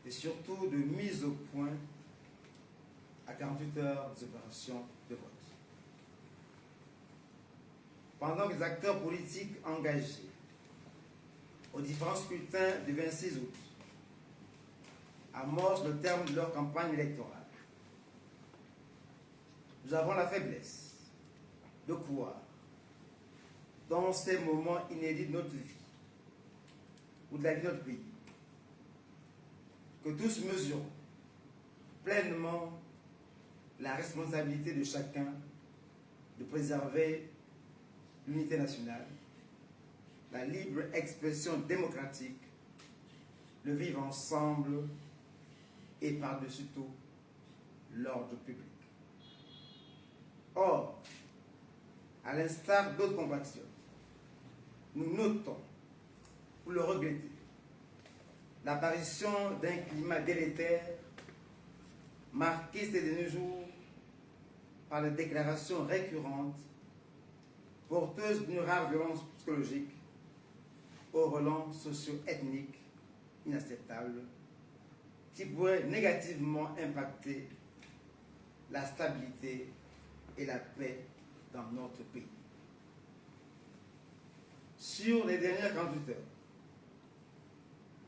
et surtout de mise au point à 48 heures des opérations de vote. Pendant que les acteurs politiques engagés aux différents scrutins du 26 août amorcent le terme de leur campagne électorale, nous avons la faiblesse de croire, dans ces moments inédits de notre vie ou de la vie de notre pays, que tous mesurons pleinement la responsabilité de chacun de préserver l'unité nationale, la libre expression démocratique, le vivre ensemble et par-dessus tout l'ordre public. Or, à l'instar d'autres compatriotes, nous notons, pour le regretter, l'apparition d'un climat délétère marqué ces derniers jours par les déclarations récurrentes porteuses d'une rare violence psychologique aux relents socio-ethniques inacceptables qui pourraient négativement impacter la stabilité et la paix dans notre pays. Sur les dernières 48 heures,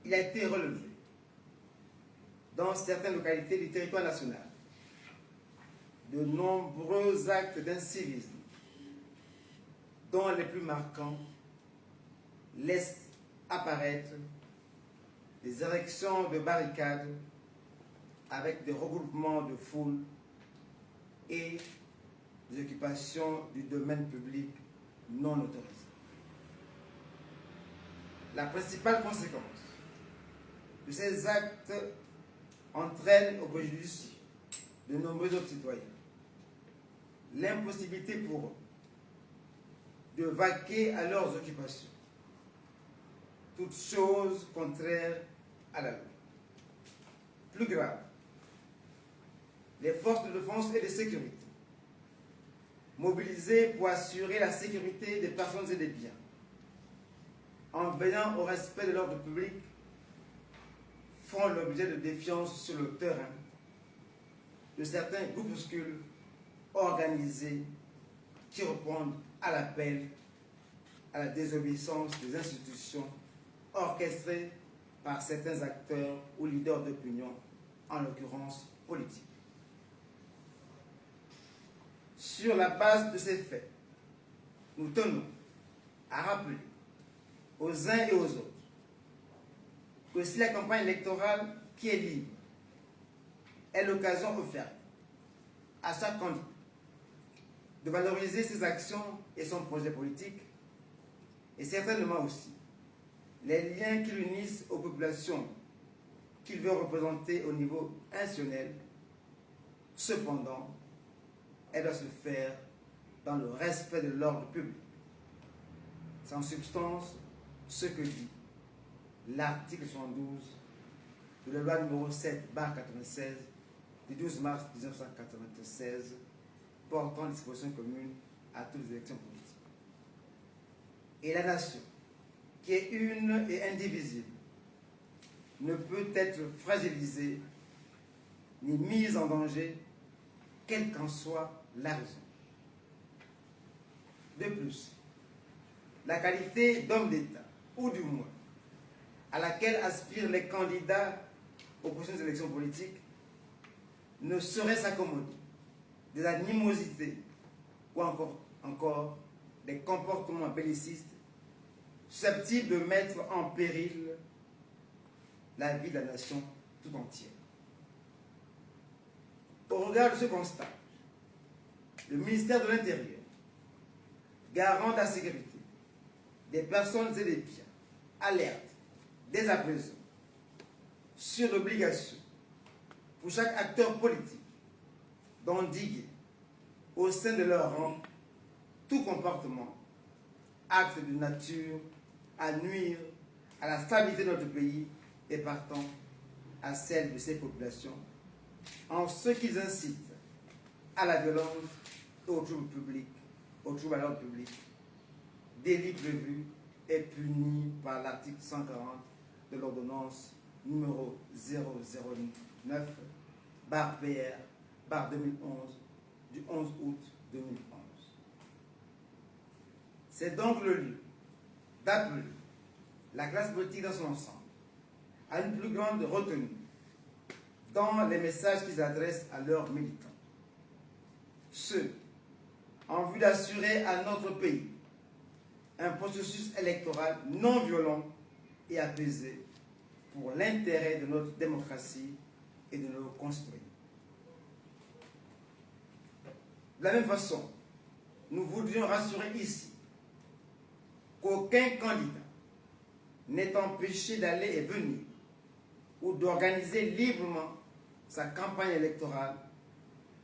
il a été relevé dans certaines localités du territoire national de nombreux actes d'incivisme dont les plus marquants laissent apparaître des érections de barricades avec des regroupements de foule et des occupations du domaine public non autorisé. La principale conséquence de ces actes entraîne au préjudice de nombreux autres citoyens l'impossibilité pour eux de vaquer à leurs occupations, toutes choses contraires à la loi. Plus grave, les forces de défense et de sécurité, mobilisées pour assurer la sécurité des personnes et des biens, en veillant au respect de l'ordre public, font l'objet de défiance sur le terrain de certains groupuscules organisés qui répondent à l'appel à la désobéissance des institutions orchestrées par certains acteurs ou leaders d'opinion, en l'occurrence politiques. Sur la base de ces faits, nous tenons à rappeler aux uns et aux autres que si la campagne électorale qui est libre est l'occasion offerte à chaque candidat de valoriser ses actions et son projet politique, et certainement aussi les liens qui l'unissent aux populations qu'il veut représenter au niveau institutionnel, cependant, elle doit se faire dans le respect de l'ordre public. C'est en substance ce que dit l'article 72 de la loi numéro 7/96 du 12 mars 1996 portant les dispositions communes à toutes les élections politiques. Et la nation, qui est une et indivisible, ne peut être fragilisée ni mise en danger, quelle qu'en soit la raison. De plus, la qualité d'homme d'État, ou du moins à laquelle aspirent les candidats aux prochaines élections politiques, ne saurait s'accommoder des animosités ou encore des comportements bellicistes susceptibles de mettre en péril la vie de la nation tout entière. Au regard de ce constat, le ministère de l'Intérieur, garant de la sécurité des personnes et des biens, alerte dès à présent sur l'obligation pour chaque acteur politique d'endiguer au sein de leur rang tout comportement, acte de nature à nuire à la stabilité de notre pays et partant à celle de ses populations, en ce qu'ils incitent à la violence et au trouble public, au trouble à l'ordre public, délit prévu et puni par l'article 140 de l'ordonnance numéro 009/PR/2011 du 11 août 2011. C'est donc le lieu d'appeler la classe politique dans son ensemble à une plus grande retenue dans les messages qu'ils adressent à leurs militants. Ceux en vue d'assurer à notre pays un processus électoral non violent et apaisé pour l'intérêt de notre démocratie et de nos concitoyens. De la même façon, nous voudrions rassurer ici qu'aucun candidat n'est empêché d'aller et venir ou d'organiser librement sa campagne électorale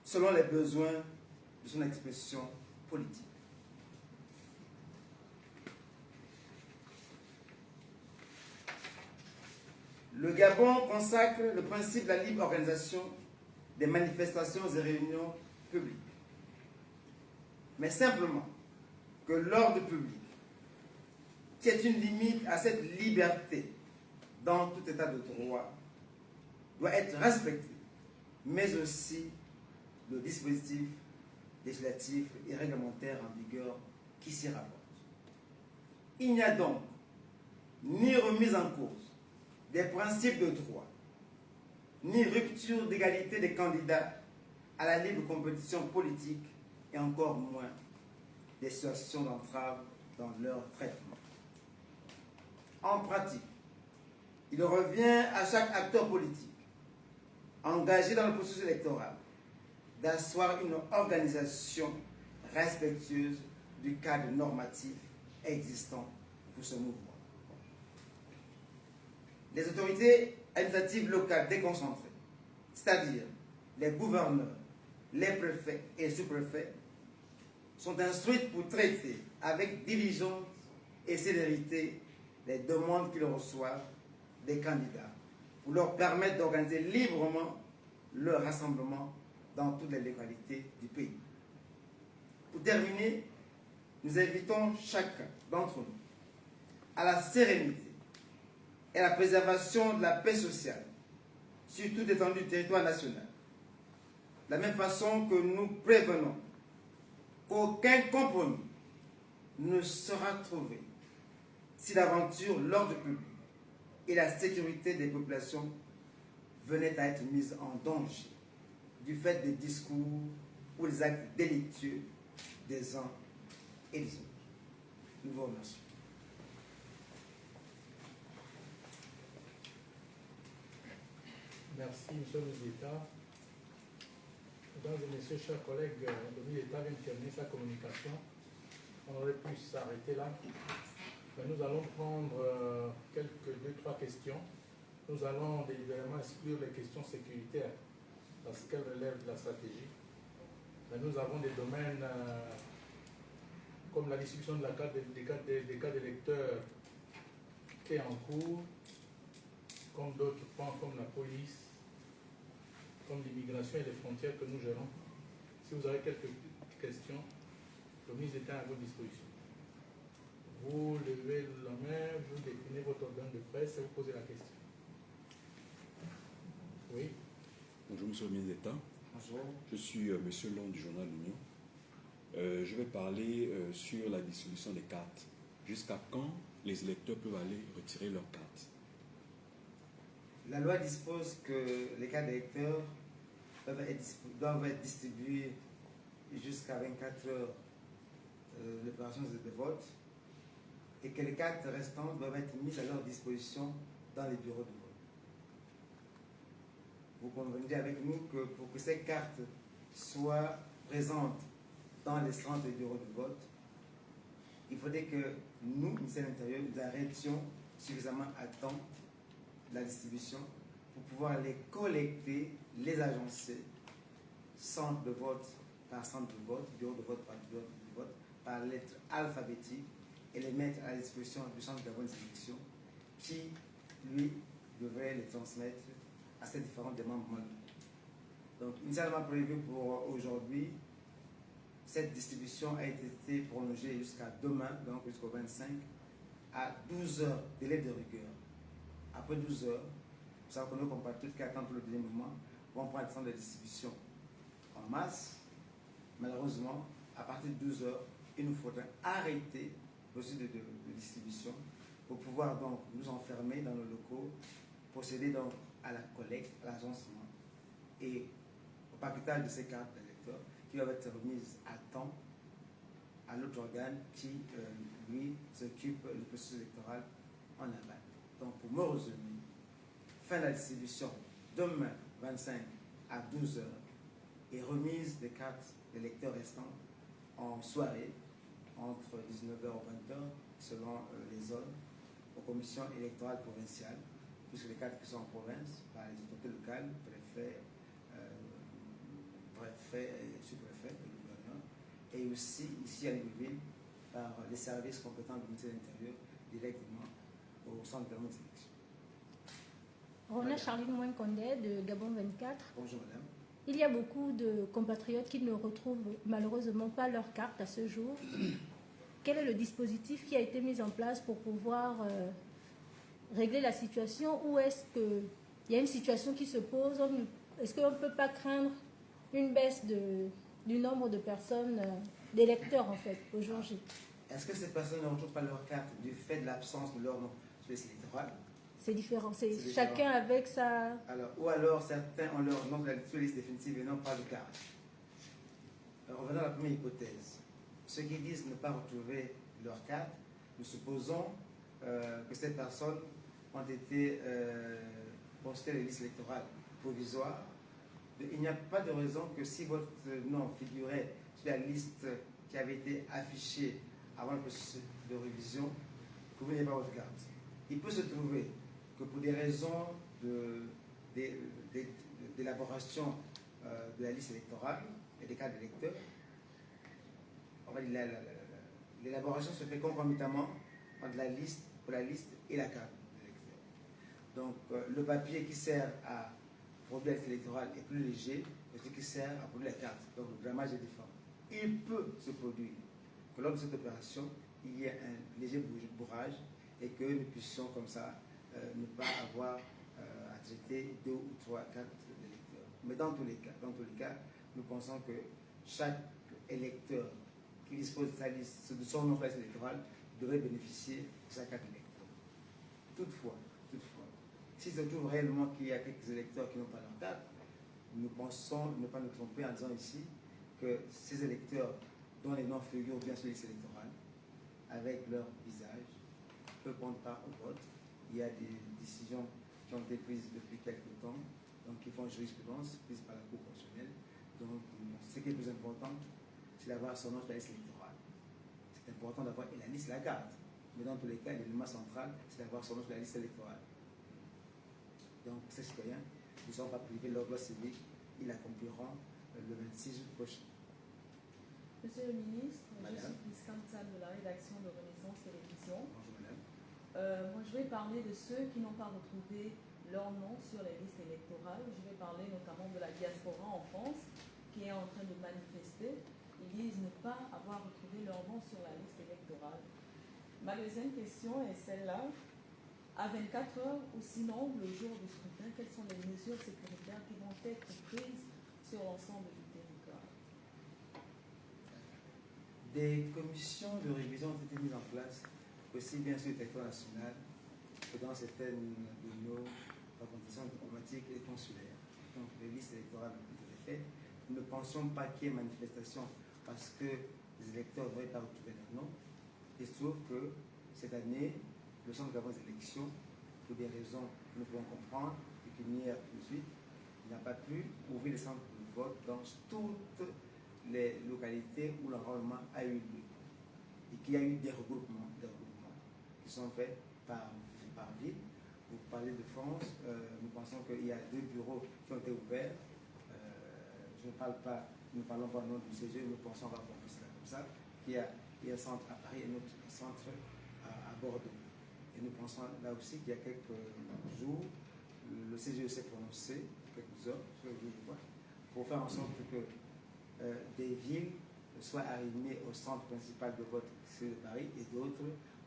selon les besoins de son expression politique. Le Gabon consacre le principe de la libre organisation des manifestations et réunions publiques. Mais simplement que l'ordre public, qui est une limite à cette liberté dans tout état de droit, doit être respecté, mais aussi le dispositif législatif et réglementaire en vigueur qui s'y rapporte. Il n'y a donc ni remise en cause des principes de droit, ni rupture d'égalité des candidats à la libre compétition politique et encore moins des situations d'entrave dans leur traitement. En pratique, il revient à chaque acteur politique engagé dans le processus électoral d'asseoir une organisation respectueuse du cadre normatif existant pour ce mouvement. Les autorités administratives locales déconcentrées, c'est-à-dire les gouverneurs, les préfets et les sous-préfets, sont instruites pour traiter avec diligence et célérité les demandes qu'ils reçoivent des candidats, pour leur permettre d'organiser librement leur rassemblement dans toutes les localités du pays. Pour terminer, nous invitons chacun d'entre nous à la sérénité et à la préservation de la paix sociale sur toute étendue du territoire national. De la même façon que nous prévenons qu'aucun compromis ne sera trouvé si d'aventure l'ordre public et la sécurité des populations venaient à être mises en danger du fait des discours ou des actes délictueux des uns et des autres. Nous vous remercions. Merci, Monsieur le ministre d'État. Mesdames et Messieurs, chers collègues, le ministre d'État vient de terminer sa communication. On aurait pu s'arrêter là. Mais nous allons prendre deux, trois questions. Nous allons délibérément exclure les questions sécuritaires parce qu'elles relèvent de la stratégie. Mais nous avons des domaines comme la distribution de la carte des cartes d'électeurs qui est en cours, comme d'autres points comme la police, comme l'immigration et les frontières que nous gérons. Si vous avez quelques questions, le ministre d'État est à votre disposition. Vous levez la main, vous définissez votre organe de presse et vous posez la question. Oui. Bonjour, Monsieur le ministre d'État. Bonjour. Je suis Monsieur Long du journal L'Union. Je vais parler sur la distribution des cartes. Jusqu'à quand les électeurs peuvent aller retirer leurs cartes? La loi dispose que les cartes d'électeurs doivent être distribuées jusqu'à 24 heures de l'opération de vote et que les cartes restantes doivent être mises à leur disposition dans les bureaux de vote. Vous conviendrez avec nous que pour que ces cartes soient présentes dans les centres des bureaux de vote, il faudrait que nous, ministère de l'Intérieur, nous arrêtions suffisamment à temps la distribution pour pouvoir les collecter, les agencer, centre de vote par centre de vote, bureau de vote par bureau de vote, par lettre alphabétique, et les mettre à la disposition du centre de bonne sélection qui, lui, devrait les transmettre à ces différents démembrements. Donc, initialement prévu pour aujourd'hui, cette distribution a été prolongée jusqu'à demain, donc jusqu'au 25, à 12 heures délai de rigueur. Après 12 heures, savoir que nos compatriotes qui attendent pour le dernier moment vont prendre le temps de distribution en masse. Malheureusement, à partir de 12 heures, il nous faudra arrêter le processus de distribution pour pouvoir donc nous enfermer dans nos locaux, procéder donc à la collecte, à l'agencement et au paquetage de ces cartes d'électeurs qui doivent être remises à temps à l'autre organe qui, lui, s'occupe du processus électoral en aval. Donc, pour me résumer, fin de la distribution demain 25 à 12 heures et remise des cartes d'électeurs restantes en soirée entre 19h et 20h selon les zones aux commissions électorales provinciales, puisque les cartes qui sont en province par les autorités locales, préfets, préfets et sous-préfets, le gouverneur, et aussi ici à Libreville par les services compétents du ministère de l'Intérieur directement au centre de sélection. Rona Charline Mouin-Condé de Gabon 24. Bonjour madame. Il y a beaucoup de compatriotes qui ne retrouvent malheureusement pas leur carte à ce jour. Quel est le dispositif qui a été mis en place pour pouvoir régler la situation, ou est-ce qu'il y a une situation qui se pose? Est-ce qu'on ne peut pas craindre une baisse du nombre de personnes, d'électeurs en fait, au jour J? Est-ce que ces personnes ne retrouvent pas leur carte du fait de l'absence de leur nom sur les listes électorales? C'est différent, c'est chacun avec sa... Alors, ou alors certains ont leur nom sur la liste définitive et n'ont pas de carte. Alors, revenons à la première hypothèse. Ceux qui disent ne pas retrouver leur carte, nous supposons que ces personnes ont été postées à les listes électorales provisoires. Il n'y a pas de raison que si votre nom figurait sur la liste qui avait été affichée avant le processus de révision, que vous n'ayez pas votre carte. Il peut se trouver que pour des raisons d'élaboration de la liste électorale et des cartes d'électeurs, l'élaboration se fait concomitamment entre la liste, pour la liste et la carte d'électeur. Donc le papier qui sert à produire la liste électorale est plus léger que ce qui sert à produire la carte. Donc le grammage est différent. Il peut se produire que lors de cette opération, il y ait un léger bourrage et que nous puissions comme ça ne pas avoir à traiter 2 ou 3 cartes d'électeurs. Mais dans tous les cas, nous pensons que chaque électeur qui dispose de sa liste, de son nom sur la liste électorale, devrait bénéficier de sa carte d'électeur. Toutefois, s'il se trouve réellement qu'il y a quelques électeurs qui n'ont pas leur carte, nous pensons ne pas nous tromper en disant ici que ces électeurs dont les noms figurent bien sur la liste électorale, avec leur visage, peuvent prendre part au vote. Il y a des décisions qui ont été prises depuis quelques temps, donc qui font jurisprudence, prises par la Cour constitutionnelle. Donc, ce qui est plus important, c'est d'avoir son nom sur la liste électorale. C'est important d'avoir, et la liste la garde. Mais dans tous les cas, l'élément central, c'est d'avoir son nom sur la liste électorale. Donc, ces citoyens ne sont pas privés de leur droit civique, ils l'accompliront le 26 août prochain. Monsieur le ministre, Madame. je suis Prisca Mtsal de la rédaction de Renaissance Télévision. Bonjour madame. Moi, je vais parler de ceux qui n'ont pas retrouvé leur nom sur les listes électorales. Je vais parler notamment de la diaspora en France qui est en train de manifester. Ils disent ne pas avoir retrouvé leur nom sur la liste électorale. Ma deuxième question est celle-là. À 24 heures ou sinon le jour du scrutin, quelles sont les mesures sécuritaires qui vont être prises sur l'ensemble du territoire? Des commissions de révision ont été mises en place, aussi bien sur le territoire national que dans certaines de nos représentations diplomatiques et consulaires. Donc les listes électorales ont été faites. Nous ne pensions pas qu'il y ait manifestation parce que les électeurs ne devraient pas retrouver leur nom. Il se trouve que cette année, le centre d'avance d'élection, pour des raisons que nous pouvons comprendre, pécuniaires tout de suite, n'a pas pu ouvrir les centres de vote dans toutes les localités où l'enrôlement a eu lieu. Et qu'il y a eu des regroupements qui sont faits par ville. Pour parler de France, nous pensons qu'il y a 2 bureaux qui ont été ouverts. Je ne parle pas, nous parlons pas au nom du CG, nous pensons avoir compris cela comme ça. Il y a un centre à Paris et un autre centre à Bordeaux. Et nous pensons là aussi qu'il y a quelques jours, le CGE s'est prononcé, quelques heures, pour faire en sorte que des villes soient arrimées au centre principal de vote, c'est de Paris, et d'autres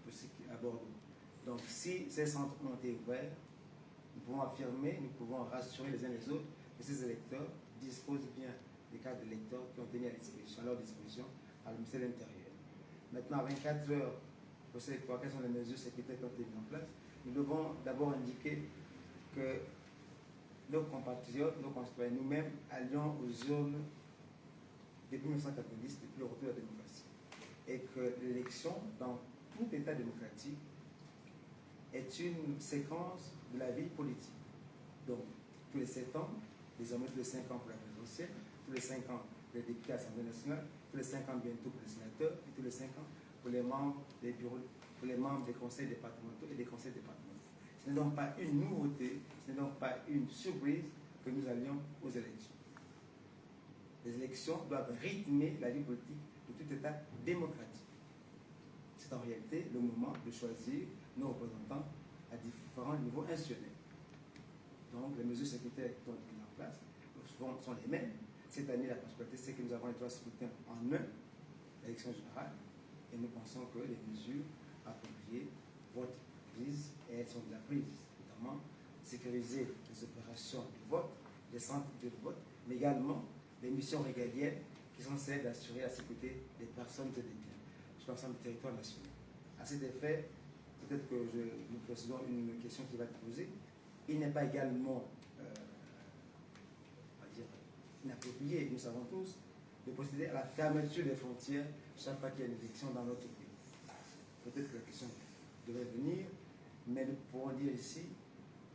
aussi à Bordeaux. Donc si ces centres ont été ouverts, nous pouvons affirmer, nous pouvons rassurer les uns les autres que ces électeurs disposent bien des cartes d'électeurs qui ont tenu à leur disposition par le ministère de l'Intérieur. Maintenant, à 24 heures, pour ces électeurs, quelles sont les mesures sécuritaires qui ont été mises en place? Nous devons d'abord indiquer que nos compatriotes, nos concitoyens, nous-mêmes, allions aux urnes depuis 1990, depuis le retour de la démocratie. Et que l'élection, dans tout État démocratique, est une séquence de la vie politique. Donc, tous les 7 ans, désormais tous les 5 ans pour la présidentielle, tous les 5 ans pour les députés à l'Assemblée nationale, tous les 5 ans bientôt pour les sénateurs, et tous les 5 ans pour les membres des bureaux, pour les membres des conseils départementaux et des conseils départementaux. Ce n'est donc pas une nouveauté, ce n'est donc pas une surprise que nous allions aux élections. Les élections doivent rythmer la vie politique de tout État démocratique. C'est en réalité le moment de choisir nos représentants à différents niveaux institutionnels. Donc, les mesures sécuritaires qui ont été mises en place souvent sont les mêmes. Cette année, la particularité, c'est que nous avons les 3 scrutins en l'élection générale, et nous pensons que les mesures appropriées vont être prises, et elles sont déjà prises, notamment sécuriser les opérations de vote, les centres de vote, mais également les missions régaliennes qui sont celles d'assurer la sécurité des personnes et des biens sur l'ensemble du territoire national. À cet effet, peut-être que nous précisons une question qui va être posée. Il n'est pas également inapproprié, nous savons tous, de procéder à la fermeture des frontières chaque fois qu'il y a une élection dans notre pays. Peut-être que la question devrait venir, mais nous pourrons dire ici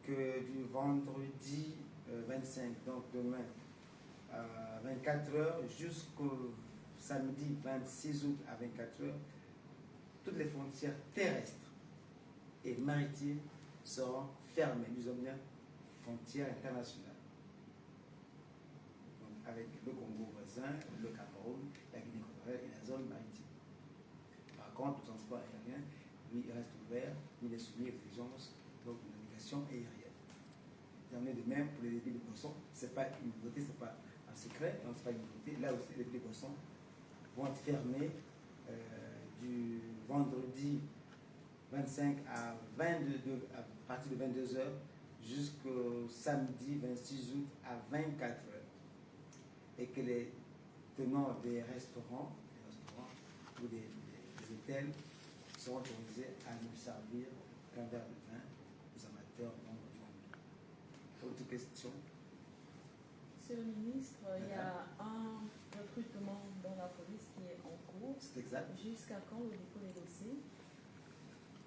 que du vendredi 25, donc demain, à 24 heures, jusqu'au samedi 26 août à 24 heures, toutes les frontières terrestres et maritimes seront fermées. Nous avons bien frontières internationales. Donc, avec le Congo voisin, le Cameroun, la Guinée-Conakry et la zone maritime. Par contre, le transport aérien, lui, il reste ouvert, il est soumis aux exigences de navigation aérienne. Il en est de même pour les débits de boissons. Ce n'est pas une nouveauté, ce n'est pas un secret, donc ce n'est pas une nouveauté. Là aussi, les débits de boissons vont être fermés du vendredi 25 à partir de 22h jusqu'au samedi 26 août à 24h. Et que les tenants des restaurants ou des hôtels seront autorisés à ne servir qu'un verre de vin aux amateurs membres du groupe. Autre question? Monsieur le ministre, il y a un recrutement dans la police qui est en cours. C'est exact. Jusqu'à quand le dépôt des dossiers?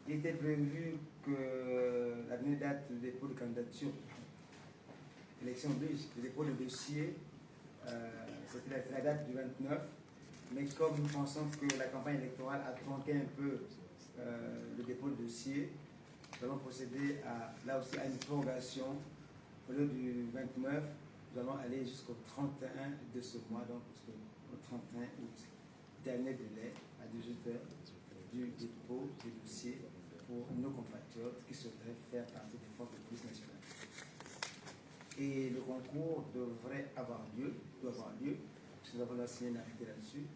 Il était prévu que la dernière date de dépôt de candidature, élection oblige, le dépôt de dossier, c'était la date du 29, mais comme nous pensons que la campagne électorale a tronqué un peu le dépôt de dossier, nous allons procéder là aussi à une prorogation. Au lieu du 29, nous allons aller jusqu'au 31 de ce mois, donc au 31 août. Dernier délai à 18h du dépôt des dossiers pour nos compatriotes qui souhaiteraient faire partie des forces de police nationale. Et le concours doit avoir lieu, puisque nous avons signé un arrêté là-dessus,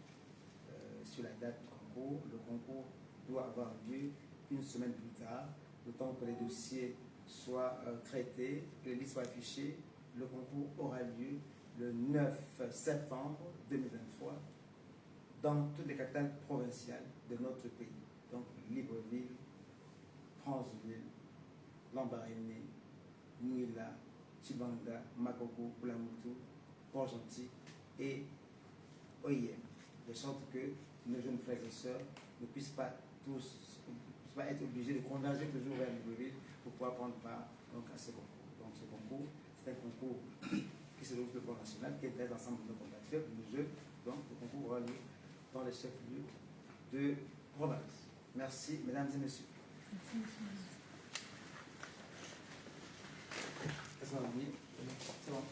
sur la date du concours. Le concours doit avoir lieu une semaine plus tard, le temps que les dossiers soient traités, que les listes soient affichées. Le concours aura lieu le 9 septembre 2023 dans toutes les capitales provinciales de notre pays. Donc Libreville, Franceville, Lambaréné, Nouila, Chibanda, Makoko, Oulamoutou, Port-Gentil et Oyem. De sorte que nos jeunes frères et sœurs ne puissent pas être obligés de converger toujours vers Libreville pour pouvoir prendre part donc, à ce concours. Donc ce concours, c'est un concours qui se déroule sur le plan national, qui intéresse l'ensemble de nos compatriotes, nos jeunes. Donc le concours aura lieu dans les chefs-lieux de province. Merci, mesdames et messieurs. Merci, monsieur. C'est bon.